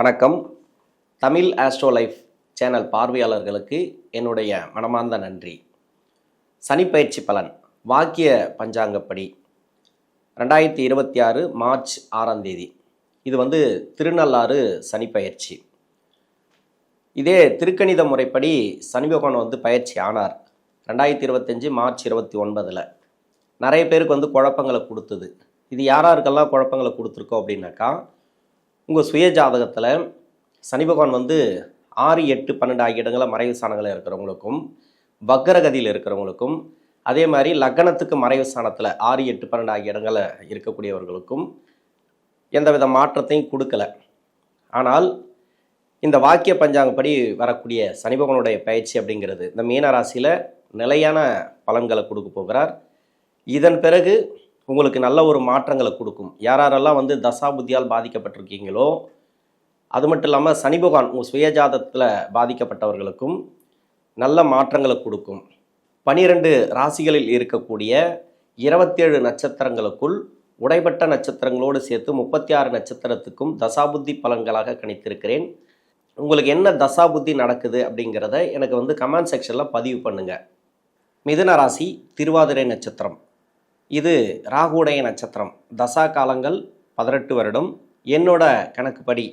வணக்கம். Tamil astro life channel பார்வையாளர்களுக்கு என்னுடைய மனமார்ந்த நன்றி. சனிப்பெயர்ச்சி பலன் வாக்கிய பஞ்சாங்கப்படி 2026 மார்ச் 6ஆம் தேதி. இது திருநள்ளாறு சனிப்பெயர்ச்சி. இதே திருக்கணித முறைப்படி சனி பகவான் பயிற்சி ஆனார் 2025 மார்ச் 29. நிறைய பேருக்கு குழப்பங்களை கொடுத்தது. இது யாராருக்கெல்லாம் குழப்பங்களை கொடுத்துருக்கோம் அப்படின்னாக்கா, உங்கள் சுய ஜாதகத்தில் சனி பகவான் 6, 8, 12 ஆகிய இடங்களில் மறைவு ஸ்தானங்களில் இருக்கிறவங்களுக்கும், வக்கரகதியில் இருக்கிறவங்களுக்கும், அதே மாதிரி லக்னத்துக்கு மறைவு ஸ்தானத்தில் 6, 8, 12 ஆகிய இடங்களில் இருக்கக்கூடியவர்களுக்கும் எந்தவித மாற்றத்தையும் கொடுக்கல. ஆனால் இந்த வாக்கிய பஞ்சாங்கப்படி வரக்கூடிய சனி பகவானுடைய பயிற்சி அப்படிங்கிறது இந்த மீன ராசியில் நிலையான பலன்களை கொடுக்க போகிறார். இதன் பிறகு உங்களுக்கு நல்ல ஒரு மாற்றங்களை கொடுக்கும். யாரெல்லாம் தசா புத்தியால் பாதிக்கப்பட்டிருக்கீங்களோ, அது மட்டும் இல்லாமல் சனி பகவான் உங்கள் சுயஜாதத்தில் பாதிக்கப்பட்டவர்களுக்கும் நல்ல மாற்றங்களை கொடுக்கும். 12 ராசிகளில் இருக்கக்கூடிய 27 நட்சத்திரங்களுக்குள் உடைப்பட்ட நட்சத்திரங்களோடு சேர்த்து 36 நட்சத்திரத்துக்கும் தசாபுத்தி பலன்களாக கணித்திருக்கிறேன். உங்களுக்கு என்ன தசாபுத்தி நடக்குது அப்படிங்கிறத எனக்கு கமெண்ட் செக்ஷனில் பதிவு பண்ணுங்கள். மிதுன ராசி திருவாதிரை நட்சத்திரம். இது ராகுடைய நட்சத்திரம். தசா காலங்கள் 18 வருடம். என்னோட கணக்குப்படி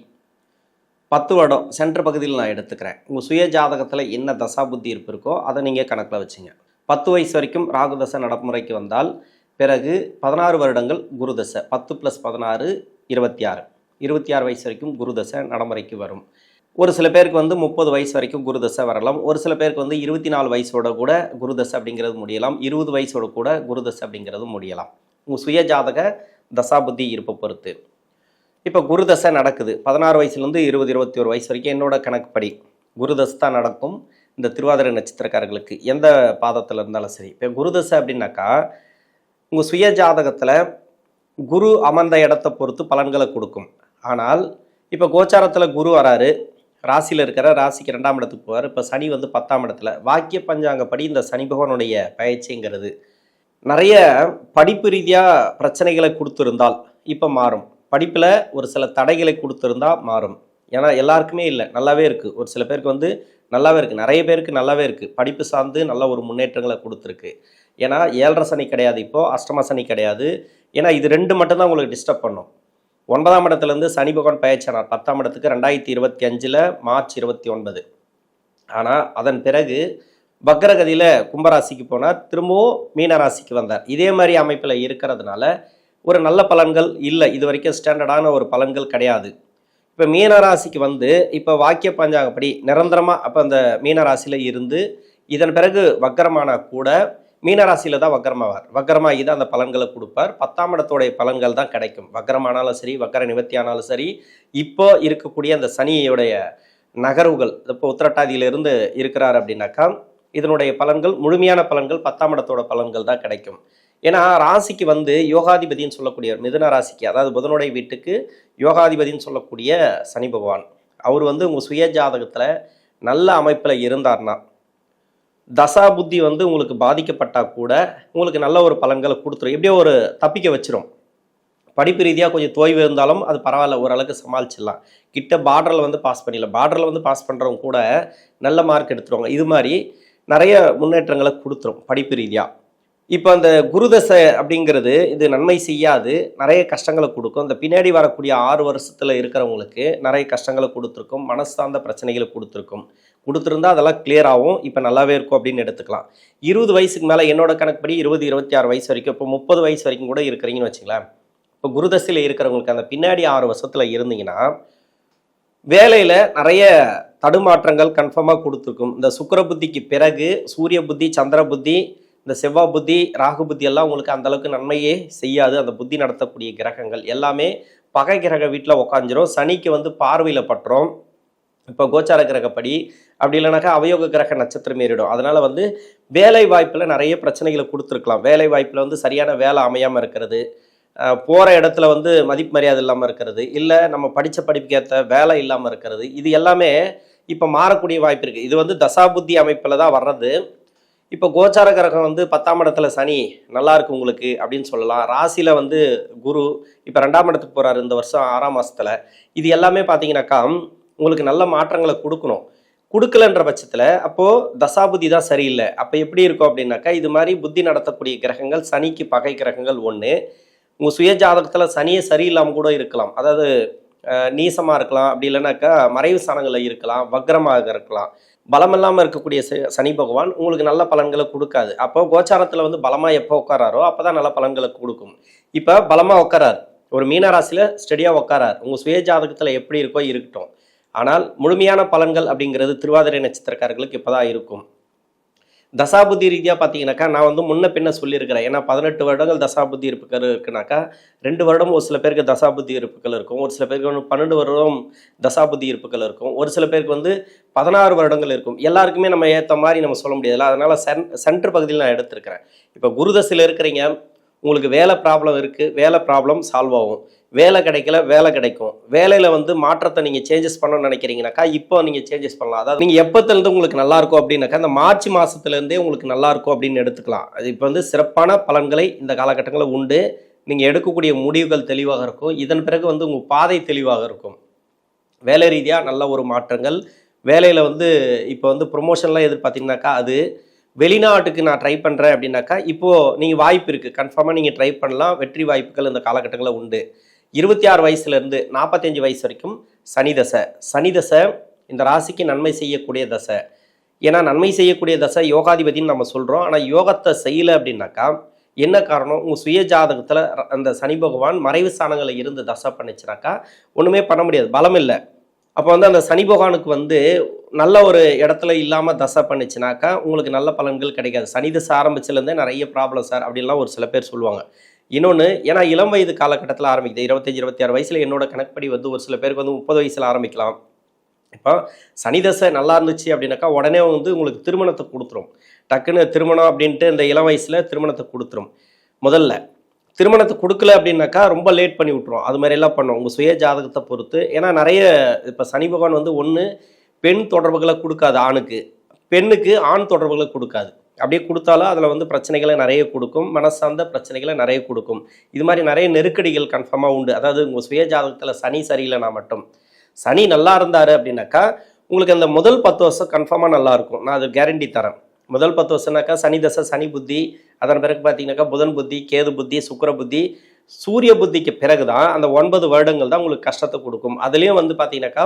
10 வருடம் சென்டர் பகுதியில் நான் எடுத்துக்கிறேன். உங்கள் சுய ஜாதகத்தில் என்ன தசா புத்தி இருப்பு இருக்கோ அதை நீங்கள் கணக்கில் வச்சுங்க. 10 வயசு வரைக்கும் ராகு தசை நடைமுறைக்கு வந்தால் பிறகு 16 வருடங்கள் குரு தசை. 10 + 16 26. 26 வயசு வரைக்கும் குரு தசை நடைமுறைக்கு வரும். ஒரு சில பேருக்கு 30 வயசு வரைக்கும் குரு தசை வரலாம். ஒரு சில பேருக்கு 24 வயசோட கூட குரு தசை அப்படிங்கிறது முடியலாம். 20 வயசோட கூட குரு தசை அப்படிங்கிறது முடியலாம். உங்கள் சுய ஜாதக தசாபுத்தி இருப்பை பொறுத்து. இப்போ குரு தசை நடக்குது 16 வயசுலேருந்து 20, 21 வயசு வரைக்கும். என்னோட கணக்குப்படி குரு தசை தான் நடக்கும் இந்த திருவாதிரை நட்சத்திரக்காரர்களுக்கு, எந்த பாதத்தில் இருந்தாலும் சரி. இப்போ குரு தசை அப்படின்னாக்கா உங்கள் சுய ஜாதகத்தில் குரு அமர்ந்த இடத்தை பொறுத்து பலன்களை கொடுக்கும். ஆனால் இப்போ கோச்சாரத்தில் குரு வராரு, ராசியில் இருக்கிற ராசிக்கு 2ஆம் இடத்துக்கு போவார். இப்போ சனி 10ஆம் இடத்துல. வாக்கிய பஞ்சாங்கப்படி இந்த சனி பகவானுடைய பயிற்சிங்கிறது நிறைய படிப்பு ரீதியாக பிரச்சனைகளை கொடுத்துருந்தால் இப்போ மாறும். படிப்பில் ஒரு சில தடைகளை கொடுத்துருந்தால் மாறும். ஏன்னா எல்லாருக்குமே இல்லை, நல்லாவே இருக்குது. ஒரு சில பேருக்கு நல்லாவே இருக்குது, நிறைய பேருக்கு நல்லாவே இருக்குது. படிப்பு சார்ந்து நல்ல ஒரு முன்னேற்றங்களை கொடுத்துருக்கு. ஏன்னா 7.5 சனி கிடையாது, இப்போது அஷ்டம சனி கிடையாது. ஏன்னா இது 2 மட்டும்தான் உங்களுக்கு டிஸ்டர்ப் பண்ணும். 9ஆம் இடத்துலேருந்து சனி பகவான் பயிற்சியானார் 10ஆம் இடத்துக்கு 2025 மார்ச் 29. ஆனால் அதன் பிறகு வக்கரகதியில் கும்பராசிக்கு போனார், திரும்பவும் மீனராசிக்கு வந்தார். இதே மாதிரி அமைப்பில் இருக்கிறதுனால ஒரு நல்ல பலன்கள் இல்லை, இது வரைக்கும் ஸ்டாண்டர்டான ஒரு பலன்கள் கிடையாது. இப்போ மீனராசிக்கு இப்போ வாக்கிய பஞ்சாங்கப்படி நிரந்தரமாக அப்போ அந்த மீனராசியில் இருந்து இதன் பிறகு வக்கரமான கூட மீனராசியில் தான் வக்கரமாவார். வக்கரமாகி தான் அந்த பலன்களை கொடுப்பார். 10ஆம் இடத்தோடைய பலன்கள் தான் கிடைக்கும். வக்கரமானாலும் சரி, வக்கர நிவர்த்தி ஆனாலும் சரி. இப்போ இருக்கக்கூடிய அந்த சனியுடைய நகர்வுகள், இப்போ உத்திரட்டாதியிலிருந்து இருக்கிறார் அப்படின்னாக்கா இதனுடைய பலன்கள், முழுமையான பலன்கள் 10ஆம் இடத்தோட பலன்கள் தான் கிடைக்கும். ஏன்னா ராசிக்கு யோகாதிபதினு சொல்லக்கூடிய மிதுன ராசிக்கு, அதாவது புதனுடைய வீட்டுக்கு யோகாதிபதினு சொல்லக்கூடிய சனி பகவான், அவர் உங்கள் சுய ஜாதகத்தில் நல்ல அமைப்பில் இருந்தார்னா தசா புத்தி உங்களுக்கு பாதிக்கப்பட்டால் கூட உங்களுக்கு நல்ல ஒரு பலன்களை கொடுத்துரும். எப்படியோ ஒரு தப்பிக்க வச்சிரும். படிப்பு ரீதியாக கொஞ்சம் தோய்வு இருந்தாலும் அது பரவாயில்ல, ஓரளவுக்கு சமாளிச்சிடலாம். கிட்ட பார்டரில் பாஸ் பண்ணிடலாம். பார்டரில் பாஸ் பண்ணுறவங்க கூட நல்ல மார்க் எடுத்துருவாங்க. இது மாதிரி நிறைய முன்னேற்றங்களை கொடுத்துரும் படிப்பு ரீதியாக. இப்போ அந்த குருதசை அப்படிங்கிறது இது நன்மை செய்யாது, நிறைய கஷ்டங்களை கொடுக்கும். இந்த பின்னாடி வரக்கூடிய 6 வருஷத்தில் இருக்கிறவங்களுக்கு நிறைய கஷ்டங்களை கொடுத்துருக்கும், மனசு சார்ந்த பிரச்சனைகளை கொடுத்துருந்தா அதெல்லாம் கிளியர் ஆகும். இப்போ நல்லாவே இருக்கும் அப்படின்னு எடுத்துக்கலாம். 20 வயசுக்கு மேலே என்னோட கணக்குப்படி 20, 26 வயசு வரைக்கும், இப்போ 30 வயசு வரைக்கும் கூட இருக்கிறீங்கன்னு வச்சுங்களேன். இப்போ குருதசையில் இருக்கிறவங்களுக்கு அந்த பின்னாடி 6 வருஷத்தில் இருந்தீங்கன்னா வேலையில் நிறைய தடுமாற்றங்கள் கன்ஃபார்மாக கொடுத்துருக்கும். இந்த சுக்கிர புத்திக்கு பிறகு சூரிய புத்தி, சந்திர புத்தி, இந்த செவ்வாய் புத்தி, ராகு புத்தி எல்லாம் உங்களுக்கு அந்தளவுக்கு நன்மையே செய்யாது. அந்த புத்தி நடத்தக்கூடிய கிரகங்கள் எல்லாமே பகை கிரக வீட்டில் உக்காஞ்சிரும். சனிக்கு பார்வையில் பட்டுரும். இப்போ கோச்சார கிரகப்படி அப்படி இல்லைனாக்கா அவயோக கிரக நட்சத்திரம் ஏறிடும். அதனால் வேலை வாய்ப்பில் நிறைய பிரச்சனைகளை கொடுத்துருக்கலாம். வேலை வாய்ப்பில் சரியான வேலை அமையாமல் இருக்கிறது, போகிற இடத்துல மதிப்பு மரியாதை இல்லாமல் இருக்கிறது, இல்லை நம்ம படித்த படிப்புக்கு ஏற்ற வேலை இல்லாமல் இருக்கிறது, இது எல்லாமே இப்போ மாறக்கூடிய வாய்ப்பு இருக்குது. இது தசாபுத்தி அமைப்பில் தான் வர்றது. இப்போ கோச்சார கிரகம் வந்து 10ஆம் இடத்துல சனி நல்லா இருக்கு உங்களுக்கு அப்படின்னு சொல்லலாம். ராசியில் வந்து குரு இப்போ 2ஆம் இடத்துக்கு போகிறாரு இந்த வருஷம் 6ஆம் மாதத்தில். இது எல்லாமே பார்த்தீங்கன்னாக்கா உங்களுக்கு நல்ல மாற்றங்களை கொடுக்கணும். கொடுக்கலன்ற பட்சத்தில் அப்போது தசாபுத்தி தான் சரியில்லை. அப்போ எப்படி இருக்கும் அப்படின்னாக்கா இது மாதிரி புத்தி நடத்தக்கூடிய கிரகங்கள் சனிக்கு பகை கிரகங்கள் ஒன்று. உங்கள் சுய ஜாதகத்தில் சனியே சரியில்லாமல் கூட இருக்கலாம். அதாவது நீசமாக இருக்கலாம், அப்படி இல்லைனாக்கா மறைவு ஸ்தானங்களில் இருக்கலாம், வக்ரமாக இருக்கலாம். பலம் இல்லாமல் இருக்கக்கூடிய சனி பகவான் உங்களுக்கு நல்ல பலன்களை கொடுக்காது. அப்போ கோச்சாரத்தில் வந்து பலமாக எப்போ உட்காராரோ அப்போ தான் நல்ல பலன்களை கொடுக்கும். இப்போ பலமாக உட்காரார், ஒரு மீனராசியில் ஸ்டெடியாக உட்காரார், உங்கள் சுய ஜாதகத்தில் எப்படி இருக்கோ இருக்கட்டும். ஆனால் முழுமையான பலன்கள் அப்படிங்கிறது திருவாதிரை நட்சத்திரக்காரர்களுக்கு இப்போ தான் இருக்கும். தசாபுத்தி ரீதியாக பார்த்தீங்கன்னாக்கா நான் வந்து முன்ன பின்ன சொல்லியிருக்கிறேன். ஏன்னா 18 வருடங்கள் தசாபுத்தி இருப்புகள் இருக்குனாக்கா 2 வருடம் ஒரு சில பேருக்கு தசாபுத்தி இருப்புகள் இருக்கும், ஒரு சில பேருக்கு வந்து 12 வருடம் தசாபுத்தி இருப்புகள் இருக்கும், ஒரு சில பேருக்கு வந்து 16 வருடங்கள் இருக்கும். எல்லாருக்குமே நம்ம ஏற்ற மாதிரி நம்ம சொல்ல முடியாதுல்ல. அதனால் சென்டர் பகுதியில் நான் எடுத்திருக்கிறேன். இப்போ குருதசையில் இருக்கிறீங்க, உங்களுக்கு வேலை ப்ராப்ளம் இருக்குது, வேலை ப்ராப்ளம் சால்வ் ஆகும். வேலை கிடைக்கல, வேலை கிடைக்கும். வேலையில் வந்து மாற்றத்தை நீங்கள் சேஞ்சஸ் பண்ணணும்னு நினைக்கிறீங்கனாக்கா இப்போ நீங்கள் சேஞ்சஸ் பண்ணலாம். அதாவது நீங்கள் எப்போத்துலேருந்து உங்களுக்கு நல்லாயிருக்கும் அப்படின்னாக்கா இந்த மார்ச் மாதத்துலேருந்தே உங்களுக்கு நல்லாயிருக்கும் அப்படின்னு எடுத்துக்கலாம். அது இப்போ வந்து சிறப்பான பலன்களை இந்த காலகட்டங்களில் உண்டு. நீங்கள் எடுக்கக்கூடிய முடிவுகள் தெளிவாக இருக்கும். இதன் பிறகு வந்து உங்கள் பாதை தெளிவாக இருக்கும். வேலை ரீதியாக நல்ல ஒரு மாற்றங்கள். வேலையில் வந்து இப்போ வந்து ப்ரொமோஷன்லாம் எதிர்பார்த்தீங்கன்னாக்கா அது வெளிநாட்டுக்கு நான் ட்ரை பண்ணுறேன் அப்படின்னாக்கா இப்போது நீங்கள் வாய்ப்பு இருக்குது, கன்ஃபார்மாக நீங்கள் ட்ரை பண்ணலாம். வெற்றி வாய்ப்புகள் இந்த காலகட்டங்களில் உண்டு. 26 வயசுலேருந்து 45 வயசு வரைக்கும் சனி தசை. சனி தசை இந்த ராசிக்கு நன்மை செய்யக்கூடிய தசை. ஏன்னா நன்மை செய்யக்கூடிய தசை யோகாதிபதினு நம்ம சொல்கிறோம். ஆனால் யோகத்தை செய்யலை அப்படின்னாக்கா என்ன காரணம்? உங்கள் சுய ஜாதகத்தில் அந்த சனி பகவான் மறைவு ஸ்தானங்களில் இருந்து தசை பண்ணிச்சுனாக்கா ஒன்றுமே பண்ண முடியாது, பலம் இல்லை. அப்போ வந்து அந்த சனி பகவானுக்கு வந்து நல்ல ஒரு இடத்துல இல்லாமல் தசை பண்ணிச்சுனாக்கா உங்களுக்கு நல்ல பலன்கள் கிடைக்காது. சனி தசை ஆரம்பிச்சிலேருந்தே நிறைய ப்ராப்ளம் சார் அப்படின்லாம் ஒரு சில பேர் சொல்லுவாங்க. இன்னொன்று, ஏன்னா இளம் வயது காலகட்டத்தில் ஆரம்பிக்குது. 25 26 வயசில் என்னோட கணக்குப்படி வந்து ஒரு சில பேருக்கு வந்து 30 வயசில் ஆரம்பிக்கலாம். இப்போ சனி தசை நல்லா இருந்துச்சு அப்படின்னாக்கா உடனே வந்து உங்களுக்கு திருமணத்தை கொடுத்துரும். டக்குன்னு திருமணம் அப்படின்ட்டு இந்த இளம் வயசில் திருமணத்தை கொடுத்துரும். முதல்ல திருமணத்தை கொடுக்கல அப்படின்னாக்கா ரொம்ப லேட் பண்ணி விட்ருவோம். அது மாதிரிலாம் பண்ணோம் உங்கள் சுய ஜாதகத்தை பொறுத்து. ஏன்னா நிறைய இப்போ சனி பகவான் வந்து ஒன்று பெண் தொடர்புகளை கொடுக்காது ஆணுக்கு, பெண்ணுக்கு ஆண் தொடர்புகளை கொடுக்காது. அப்படியே கொடுத்தாலும் அதில் வந்து பிரச்சனைகளை நிறைய கொடுக்கும், மனசார்ந்த பிரச்சனைகளை நிறைய கொடுக்கும். இது மாதிரி நிறைய நெருக்கடிகள் கன்ஃபார்மாக உண்டு. அதாவது உங்கள் சுய ஜாதகத்தில் சனி சரியில்லைனா மட்டும். சனி நல்லா இருந்தார் அப்படின்னாக்கா உங்களுக்கு அந்த முதல் 10 வருஷம் கன்ஃபார்மாக நல்லாயிருக்கும். நான் அது கேரண்டி தரேன். முதல் 10 வருஷம்னாக்கா சனி தசை, சனி புத்தி, அதன் பிறகு பார்த்தீங்கன்னாக்கா புதன் புத்தி, கேது புத்தி, சுக்கிர புத்தி, சூரிய புத்திக்கு பிறகு தான் அந்த 9 வருடங்கள் தான் உங்களுக்கு கஷ்டத்தை கொடுக்கும். அதுலேயும் வந்து பார்த்தீங்கன்னாக்கா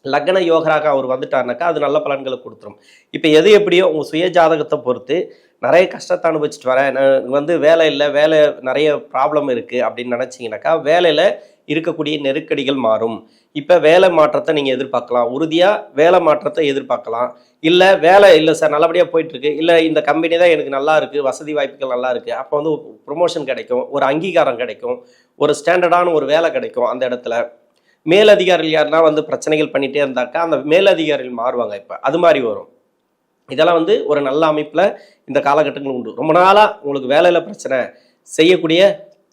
லக்ன யோகராக அவர் வந்துட்டாருனாக்கா அது நல்ல பலன்களை கொடுத்துரும். இப்போ எது எப்படியோ உங்கள் சுய ஜாதகத்தை பொறுத்து நிறைய கஷ்டத்தை அனுபவிச்சுட்டு வரேன், வந்து வேலை இல்லை, வேலை நிறைய ப்ராப்ளம் இருக்குது அப்படின்னு நினச்சிங்கனாக்கா வேலையில் இருக்கக்கூடிய நெருக்கடிகள் மாறும். இப்போ வேலை மாற்றத்தை நீங்கள் எதிர்பார்க்கலாம், உறுதியாக வேலை மாற்றத்தை எதிர்பார்க்கலாம். இல்லை வேலை இல்லை சார் நல்லபடியாக போயிட்டுருக்கு, இல்லை இந்த கம்பெனி தான் எனக்கு நல்லா இருக்குது, வசதி வாய்ப்புகள் நல்லா இருக்குது, அப்போ வந்து ப்ரொமோஷன் கிடைக்கும், ஒரு அங்கீகாரம் கிடைக்கும், ஒரு ஸ்டாண்டர்டான ஒரு வேலை கிடைக்கும். அந்த இடத்துல மேலதிகாரிகள் யாருன்னா வந்து பிரச்சனைகள் பண்ணிகிட்டே இருந்தாக்கா அந்த மேலதிகாரிகள் மாறுவாங்க. இப்போ அது மாதிரி வரும். இதெல்லாம் வந்து ஒரு நல்ல அமைப்பில் இந்த காலகட்டங்கள் உண்டு. ரொம்ப நாளாக உங்களுக்கு வேலையில் பிரச்சனை, செய்யக்கூடிய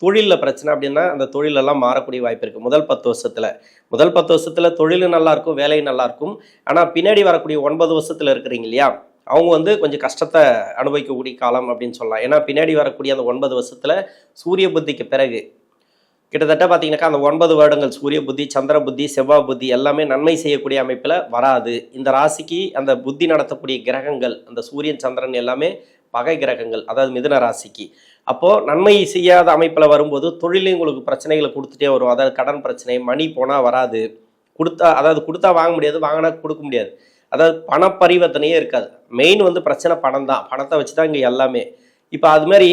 தொழிலில் பிரச்சனை அப்படின்னா அந்த தொழிலெல்லாம் மாறக்கூடிய வாய்ப்பு இருக்குது. முதல் 10 வருஷத்தில் தொழிலும் நல்லாயிருக்கும், வேலையும் நல்லாயிருக்கும். ஆனால் பின்னாடி வரக்கூடிய 9 வருஷத்தில் இருக்கிறீங்க இல்லையா, அவங்க வந்து கொஞ்சம் கஷ்டத்தை அனுபவிக்கக்கூடிய காலம் அப்படின்னு சொல்லலாம். ஏன்னா பின்னாடி வரக்கூடிய அந்த 9 வருஷத்தில் சூரிய புத்திக்கு பிறகு கிட்டத்தட்ட பார்த்தீங்கன்னாக்கா அந்த 9 வருடங்கள் சூரிய புத்தி, சந்திர புத்தி, செவ்வாய் புத்தி எல்லாமே நன்மை செய்யக்கூடிய அமைப்பில் வராது. இந்த ராசிக்கு அந்த புத்தி நடத்தக்கூடிய கிரகங்கள் அந்த சூரியன் சந்திரன் எல்லாமே பகை கிரகங்கள், அதாவது மிதுன ராசிக்கு. அப்போது நன்மை செய்யாத அமைப்பில் வரும்போது தொழிலையும் உங்களுக்கு பிரச்சனைகளை கொடுத்துட்டே வரும். அதாவது கடன் பிரச்சனை, மணி போனால் வராது, கொடுத்தா வாங்க முடியாது, வாங்கினா கொடுக்க முடியாது. அதாவது பண பரிவர்த்தனையே இருக்காது. மெயின் வந்து பிரச்சனை பணம் தான், பணத்தை வச்சு தான் இங்கே எல்லாமே. இப்போ அது மாதிரி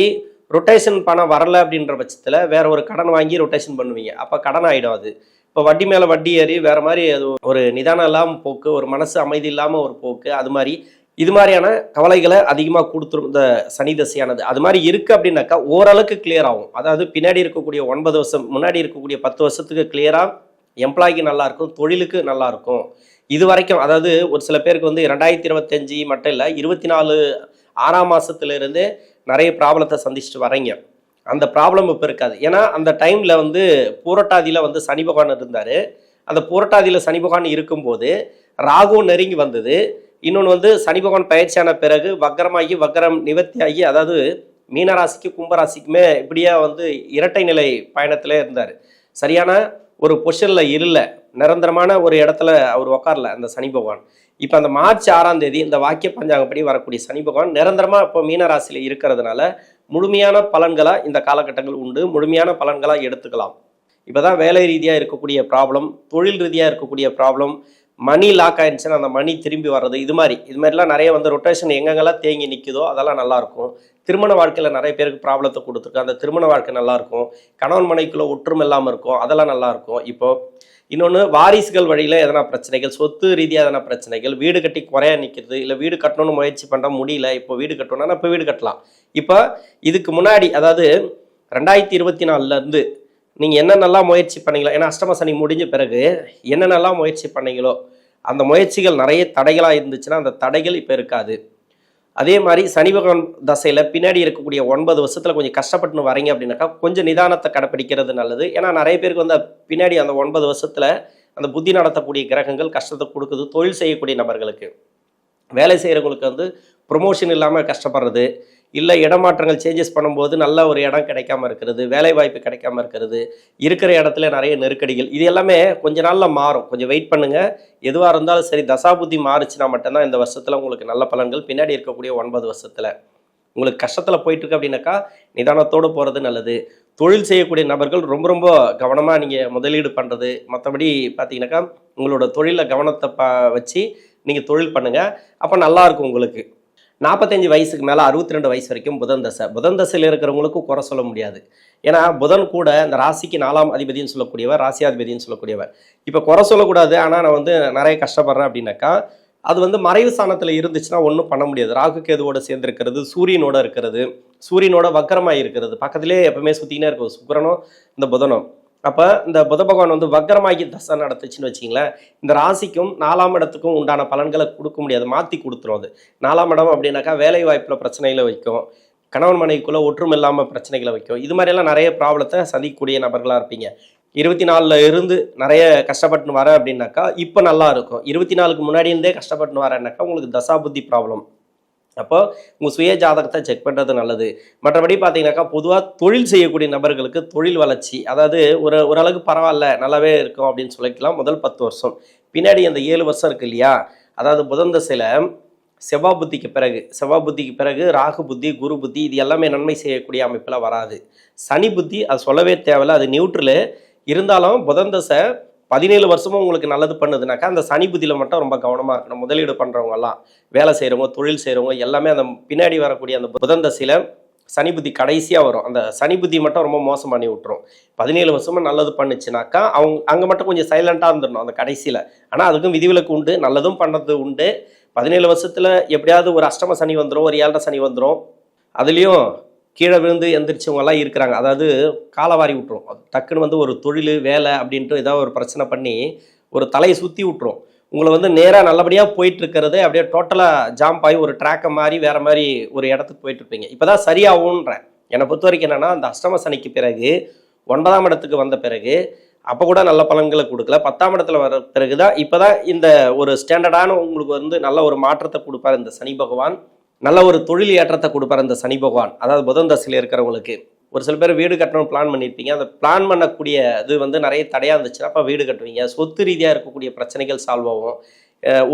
ரொட்டேஷன் பணம் வரலை அப்படின்ற பட்சத்தில் வேறு ஒரு கடன் வாங்கி ரொட்டேஷன் பண்ணுவீங்க, அப்போ கடன் ஆகிடும். அது இப்போ வட்டி மேலே வட்டி ஏறி வேறு மாதிரி அது ஒரு நிதானம் இல்லாமல் போக்கு, ஒரு மனசு அமைதி இல்லாமல் ஒரு போக்கு, அது மாதிரி இது மாதிரியான கவலைகளை அதிகமாக கொடுத்துரும் இந்த சனி தசையானது. அது மாதிரி இருக்குது அப்படின்னாக்கா ஓரளவுக்கு கிளியர் ஆகும். அதாவது பின்னாடி இருக்கக்கூடிய 9 வருஷம், முன்னாடி இருக்கக்கூடிய 10 வருஷத்துக்கு கிளியராக எம்ப்ளாய்க்கு நல்லாயிருக்கும், தொழிலுக்கு நல்லாயிருக்கும். இது வரைக்கும் அதாவது ஒரு சில பேருக்கு வந்து 2025 மட்டும் இல்லை 24 6ஆம் மாதத்துலேருந்து நிறைய ப்ராப்ளத்தை சந்திச்சுட்டு வரீங்க. அந்த ப்ராப்ளம் இப்போ இருக்காது. ஏன்னா அந்த டைமில் வந்து பூரட்டாதியில் வந்து சனி பகவான் இருந்தார். அந்த பூரட்டாதியில் சனி பகவான் இருக்கும்போது ராகு நெருங்கி வந்தது. இன்னொன்று வந்து சனி பகவான் பயிற்சியான பிறகு வக்கரமாகி வக்கரம் நிவர்த்தியாகி, அதாவது மீனராசிக்கு கும்பராசிக்குமே இப்படியே வந்து இரட்டை நிலை பயணத்தில் இருந்தார். சரியான ஒரு பொசிஷனில் இல்லை, நிரந்தரமான ஒரு இடத்துல அவர் உக்காரல அந்த சனி பகவான். இப்போ அந்த மார்ச் 6ஆம் தேதி இந்த வாக்கிய பஞ்சாங்கப்படி வரக்கூடிய சனி பகவான் நிரந்தரமாக இப்போ மீனராசியில் இருக்கிறதுனால முழுமையான பலன்களாக இந்த காலகட்டங்கள் உண்டு, முழுமையான பலன்களாக எடுத்துக்கலாம். இப்போ தான் வேலை ரீதியாக இருக்கக்கூடிய ப்ராப்ளம், தொழில் ரீதியாக இருக்கக்கூடிய ப்ராப்ளம், மணி லாக் ஆயிடுச்சுன்னா அந்த மணி திரும்பி வர்றது, இது மாதிரிலாம் நிறைய வந்து ரொட்டேஷன் எங்கெங்கெல்லாம் தேங்கி நிற்குதோ அதெல்லாம் நல்லாயிருக்கும். திருமண வாழ்க்கையில் நிறைய பேருக்கு ப்ராப்ளத்தை கொடுத்துருக்கு, அந்த திருமண வாழ்க்கை நல்லாயிருக்கும். கணவன் மனைக்குள்ளே ஒற்றுமை இல்லாமல் இருக்கும், அதெல்லாம் நல்லாயிருக்கும். இப்போது இன்னொன்று, வாரிசுகள் வழியில் எதனா பிரச்சனைகள், சொத்து ரீதியாக எதனா பிரச்சனைகள், வீடு கட்டி குறையா நிற்கிறது, இல்லை வீடு கட்டணும்னு முயற்சி பண்ணுற முடியல, இப்போ வீடு கட்டணும்னா இப்போ வீடு கட்டலாம். இப்போ இதுக்கு முன்னாடி, அதாவது 2024 நீங்கள் என்னென்னலாம் முயற்சி பண்ணீங்களோ, ஏன்னா அஷ்டம சனி முடிஞ்ச பிறகு என்னென்னலாம் முயற்சி பண்ணீங்களோ அந்த முயற்சிகள் நிறைய தடைகளாக இருந்துச்சுன்னா அந்த தடைகள் இப்போ இருக்காது. அதே மாதிரி சனி பகவான் தசையில் பின்னாடி இருக்கக்கூடிய 9 வருஷத்தில் கொஞ்சம் கஷ்டப்பட்டுன்னு வரீங்க அப்படின்னாக்கா கொஞ்சம் நிதானத்தை கடைப்பிடிக்கிறது நல்லது. ஏன்னா நிறைய பேருக்கு வந்து பின்னாடி அந்த 9 வருஷத்தில் அந்த புத்தி நடத்தக்கூடிய கிரகங்கள் கஷ்டத்தை கொடுக்குது. தொழில் செய்யக்கூடிய நபர்களுக்கு, வேலை செய்கிறவங்களுக்கு வந்து ப்ரொமோஷன் இல்லாமல் கஷ்டப்படுறது, இல்லை இடமாற்றங்கள் சேஞ்சஸ் பண்ணும்போது நல்ல ஒரு இடம் கிடைக்காம இருக்கிறது, வேலை வாய்ப்பு கிடைக்காம இருக்கிறது, இருக்கிற இடத்துல நிறைய நெருக்கடிகள், இது எல்லாமே கொஞ்ச நாளில் மாறும். கொஞ்சம் வெயிட் பண்ணுங்கள். எதுவாக இருந்தாலும் சரி, தசாபுத்தி மாறுச்சுன்னா மட்டும்தான் இந்த வருஷத்தில் உங்களுக்கு நல்ல பலன்கள். பின்னாடி இருக்கக்கூடிய 9 வருஷத்தில் உங்களுக்கு கஷ்டத்தில் போயிட்டுருக்கு அப்படின்னாக்கா நிதானத்தோடு போகிறது நல்லது. தொழில் செய்யக்கூடிய நபர்கள் ரொம்ப ரொம்ப கவனமாக நீங்கள் முதலீடு பண்ணுறது, மற்றபடி பார்த்தீங்கன்னாக்கா உங்களோட தொழிலில் கவனத்தை வச்சு நீங்கள் தொழில் பண்ணுங்கள். அப்போ நல்லாயிருக்கும் உங்களுக்கு. 45 வயசுக்கு மேலே 62 வயசு வரைக்கும் புதன் தசை. புதன் தசையில் இருக்கிறவங்களுக்கும் குறை சொல்ல முடியாது. ஏன்னா புதன் கூட இந்த ராசிக்கு 4ஆம் அதிபதினு சொல்லக்கூடியவர், ராசியாதிபதினு சொல்லக்கூடியவர். இப்போ குறை சொல்லக்கூடாது, ஆனால் நான் வந்து நிறைய கஷ்டப்படுறேன் அப்படின்னாக்கா அது வந்து மறைவு ஸ்தானத்தில் இருந்துச்சுன்னா ஒன்றும் பண்ண முடியாது. ராகு கேதுவோட சேர்ந்துருக்கிறது, சூரியனோட இருக்கிறது, சூரியனோட வக்கரமாக இருக்கிறது, பக்கத்திலே எப்பவுமே சுற்றிக்கினே இருக்கும் சுக்கிரனும் இந்த புதனும். அப்போ இந்த புத பகவான் வந்து வக்கரமாகி தசை நடத்துச்சுன்னு வச்சிங்களேன், இந்த ராசிக்கும் 4ஆம் இடத்துக்கும் உண்டான பலன்களை கொடுக்க முடியாது, மாற்றி கொடுத்துரும். அது 4ஆம் இடம் அப்படின்னாக்கா வேலை வாய்ப்பில் பிரச்சனைகளை வைக்கும், கணவன் மனைவிக்குள்ளே ஒற்றுமை இல்லாமல் பிரச்சனைகளை வைக்கும். இது மாதிரியெல்லாம் நிறைய ப்ராப்ளத்தை சந்திக்கக்கூடிய நபர்களாக இருப்பீங்க. 24 இருந்து நிறைய கஷ்டப்பட்டுன்னு வரேன் அப்படின்னாக்கா இப்போ நல்லா இருக்கும். 24க்கு முன்னாடி இருந்தே கஷ்டப்பட்டுன்னு வரேன்னாக்கா உங்களுக்கு தசாபுத்தி ப்ராப்ளம். அப்போ உங்கள் சுய ஜாதகத்தை செக் பண்ணுறது நல்லது. மற்றபடி பார்த்தீங்கன்னாக்கா பொதுவாக தொழில் செய்யக்கூடிய நபர்களுக்கு தொழில் வளர்ச்சி, அதாவது ஓரளவுக்கு பரவாயில்ல நல்லாவே இருக்கும் அப்படின்னு சொல்லிக்கலாம் முதல் 10 வருஷம். பின்னாடி அந்த 7 வருஷம் இருக்கு இல்லையா, அதாவது புதன் தசையில் செவ்வாய் புத்திக்கு பிறகு ராகு புத்தி, குரு புத்தி, இது எல்லாமே நன்மை செய்யக்கூடிய அமைப்பில் வராது. சனி புத்தி அது சொல்லவே தேவையில்லை, அது நியூட்ரலு. இருந்தாலும் புதன் தசை 17 வருஷமும் உங்களுக்கு நல்லது பண்ணுதுனாக்கா அந்த சனி புத்தியில் மட்டும் ரொம்ப கவனமாக இருக்கணும். முதலீடு பண்ணுறவங்கலாம், வேலை செய்கிறவங்க, தொழில் செய்கிறவங்க எல்லாமே அந்த பின்னாடி வரக்கூடிய அந்த புதன் தசையில் சனி புத்தி கடைசியாக வரும். அந்த சனி புத்தி மட்டும் ரொம்ப மோசம் பண்ணி விட்டுரும். 17 வருஷமும் நல்லது பண்ணுச்சுனாக்கா அங்கே மட்டும் கொஞ்சம் சைலண்ட்டாக இருந்துடணும் அந்த கடைசியில். ஆனால் அதுக்கும் விதிவிலக்கு உண்டு, நல்லதும் பண்ணது உண்டு. 17 வருஷத்தில் எப்படியாவது ஒரு அஷ்டம சனி வந்துடும், ஒரு 7 சனி வந்துடும். அதுலேயும் கீழே விழுந்து எந்திரிச்சவங்கெல்லாம் இருக்கிறாங்க. அதாவது காலவாரி விட்டுரும், டக்குன்னு வந்து ஒரு தொழில் வேலை அப்படின்ட்டு ஏதாவது ஒரு பிரச்சனை பண்ணி ஒரு தலையை சுற்றி விட்டுரும். உங்களை வந்து நேராக நல்லபடியாக போயிட்டுருக்கிறது அப்படியே டோட்டலாக ஜாம்ப் ஆகி ஒரு ட்ராக்கை மாதிரி வேறு மாதிரி ஒரு இடத்துக்கு போயிட்டுருப்பீங்க. இப்போ தான் சரியாகும்ன்றேன். என்னை பொறுத்த வரைக்கும் என்னென்னா, அந்த அஷ்டம சனிக்கு பிறகு 9ஆம் இடத்துக்கு வந்த பிறகு அப்போ கூட நல்ல பலன்களை கொடுக்கல. 10ஆம் இடத்துல வர பிறகு தான் இப்போ தான் இந்த ஒரு ஸ்டாண்டர்டான உங்களுக்கு வந்து நல்ல ஒரு மாற்றத்தை கொடுப்பார் இந்த சனி பகவான். நல்ல ஒரு தொழில் ஏற்றத்தை கொடுப்பார் இந்த சனி பகவான். அதாவது புதன் தசையில் இருக்கிறவங்களுக்கு ஒரு சில பேர் வீடு கட்டணும் பிளான் பண்ணியிருப்பீங்க. அந்த பிளான் பண்ணக்கூடிய இது வந்து நிறைய தடையாக இருந்துச்சுன்னா அப்போ வீடு கட்டுவீங்க. சொத்து ரீதியாக இருக்கக்கூடிய பிரச்சனைகள் சால்வ் ஆகும்.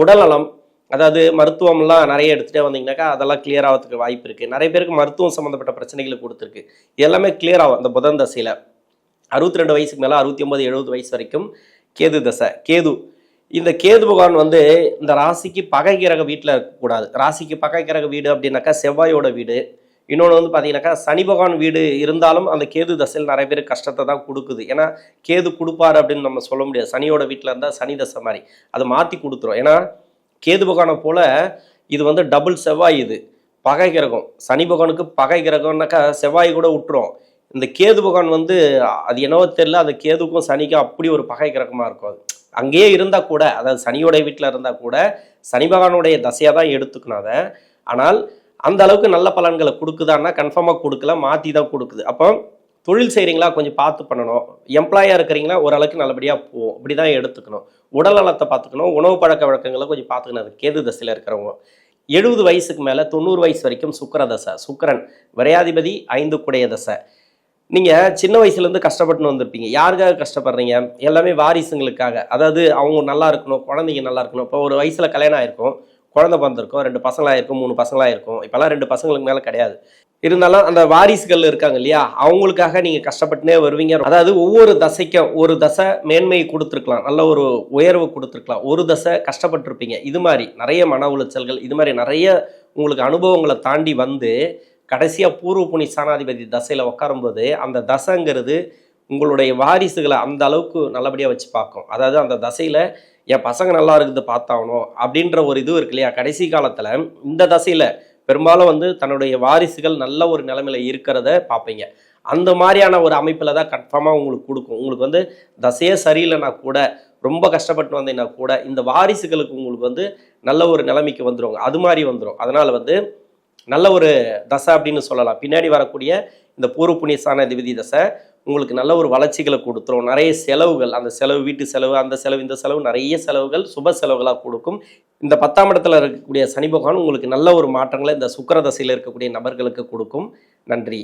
உடல்நலம், அதாவது மருத்துவம்லாம் நிறைய எடுத்துகிட்டே வந்தீங்கன்னாக்கா அதெல்லாம் கிளியர் ஆகிறதுக்கு வாய்ப்பு இருக்குது. நிறைய பேருக்கு மருத்துவம் சம்மந்தப்பட்ட பிரச்சனைகளை கொடுத்துருக்கு. எல்லாமே கிளியர் ஆகும் அந்த புதன் தசையில். 62 வயசுக்கு மேலே 69, 70 வயசு வரைக்கும் கேது தசை. இந்த கேது பகவான் வந்து இந்த ராசிக்கு பகை கிரக வீட்டில் இருக்கக்கூடாது. ராசிக்கு பகை கிரக வீடு அப்படின்னாக்கா செவ்வாயோட வீடு. இன்னொன்று வந்து பார்த்தீங்கன்னாக்கா சனி பகவான் வீடு இருந்தாலும் அந்த கேது தசையில் நிறைய பேர் கஷ்டத்தை தான் கொடுக்குது. ஏன்னா கேது கொடுப்பாரு அப்படின்னு நம்ம சொல்ல முடியாது. சனியோட வீட்டில் இருந்தால் சனி தசை மாதிரி அதை மாற்றி கொடுத்துரும். ஏன்னா கேது பகவானை போல் இது வந்து டபுள் செவ்வாய், இது பகை கிரகம். சனி பகவானுக்கு பகை கிரகம்னாக்கா செவ்வாய் கூட விட்டுரும். இந்த கேது பகவான் வந்து அது என்னவோ தெரியல, அது கேதுக்கும் சனிக்கும் அப்படி ஒரு பகை கிரகமாக இருக்கும். அது அங்கேயே இருந்தால் கூட, அதாவது சனியோடைய வீட்டில் இருந்தால் கூட சனி பகவானுடைய தசையாக தான் எடுத்துக்கணும் அதை. ஆனால் அந்த அளவுக்கு நல்ல பலன்களை கொடுக்குதான்னா கன்ஃபார்மாக கொடுக்கல, மாற்றி தான் கொடுக்குது. அப்போ தொழில் செய்கிறீங்களா கொஞ்சம் பார்த்து பண்ணணும். எம்ப்ளாயாக இருக்கிறீங்களா ஓரளவுக்கு நல்லபடியாக போகும். இப்படி தான் எடுத்துக்கணும். உடல் நலத்தை பார்த்துக்கணும். உணவு பழக்க வழக்கங்களை கொஞ்சம் பார்த்துக்கணும். அது கேது தசையில் இருக்கிறவங்க 70 வயசுக்கு மேலே 90 வயசு வரைக்கும் சுக்கிர தசை. சுக்கிரன் விரையாதிபதி 5 குடைய தசை. நீங்கள் சின்ன வயசுலேருந்து கஷ்டப்பட்டுன்னு வந்திருப்பீங்க. யாருக்காக கஷ்டப்படுறீங்க? எல்லாமே வாரிசுங்களுக்காக. அதாவது அவங்க நல்லா இருக்கணும், குழந்தைங்க நல்லா இருக்கணும். இப்போ ஒரு வயசில் கல்யாணம் ஆயிருக்கும், குழந்தை பிறந்திருக்கும், 2 பசங்களாக இருக்கும், 3 பசங்களாக இருக்கும். இப்போல்லாம் 2 பசங்களுக்கு மேலே கிடையாது. இருந்தாலும் அந்த வாரிசுகள் இருக்காங்க இல்லையா, அவங்களுக்காக நீங்கள் கஷ்டப்பட்டுனே வருவீங்க. அதாவது ஒவ்வொரு தசைக்கும் ஒரு தசை மேன்மையை கொடுத்துருக்கலாம், நல்ல ஒரு உயர்வு கொடுத்துருக்கலாம், ஒரு தசை கஷ்டப்பட்டுருப்பீங்க. இது மாதிரி நிறைய மன உளைச்சல்கள், இது மாதிரி நிறைய உங்களுக்கு அனுபவங்களை தாண்டி வந்து கடைசியாக பூர்வ புனி ஸ்தானாதிபதி தசையில் உட்காரும்போது அந்த தசைங்கிறது உங்களுடைய வாரிசுகளை அந்த அளவுக்கு நல்லபடியாக வச்சு பார்க்கும். அதாவது அந்த தசையில் என் பசங்க நல்லா இருக்குது பார்த்தாகணும் அப்படின்ற ஒரு இது இருக்கு இல்லையா. கடைசி காலத்தில் இந்த தசையில் பெரும்பாலும் வந்து தன்னுடைய வாரிசுகள் நல்ல ஒரு நிலைமையில இருக்கிறத பார்ப்பீங்க. அந்த மாதிரியான ஒரு அமைப்பில் தான் கன்ஃபார்மாக உங்களுக்கு கொடுக்கும். உங்களுக்கு வந்து தசையே சரியில்லைனா கூட, ரொம்ப கஷ்டப்பட்டு வந்தீங்கன்னா கூட, இந்த வாரிசுகளுக்கு உங்களுக்கு வந்து நல்ல ஒரு நிலைமைக்கு வந்துடுவாங்க. அது மாதிரி வந்துடும். அதனால் வந்து நல்ல ஒரு தசை அப்படின்னு சொல்லலாம். பின்னாடி வரக்கூடிய இந்த பூர்வ புண்ணிய ஸ்தானாதிபதி தசை உங்களுக்கு நல்ல ஒரு வளர்ச்சிகளை கொடுத்துரும். நிறைய செலவுகள், அந்த செலவு, வீட்டு செலவு, அந்த செலவு, இந்த செலவு, நிறைய செலவுகள் சுப செலவுகளாக கொடுக்கும். இந்த 10ஆம் இடத்துல இருக்கக்கூடிய சனி பகவான் உங்களுக்கு நல்ல ஒரு மாற்றங்களை இந்த சுக்கிர தசையில் இருக்கக்கூடிய நபர்களுக்கு கொடுக்கும். நன்றி.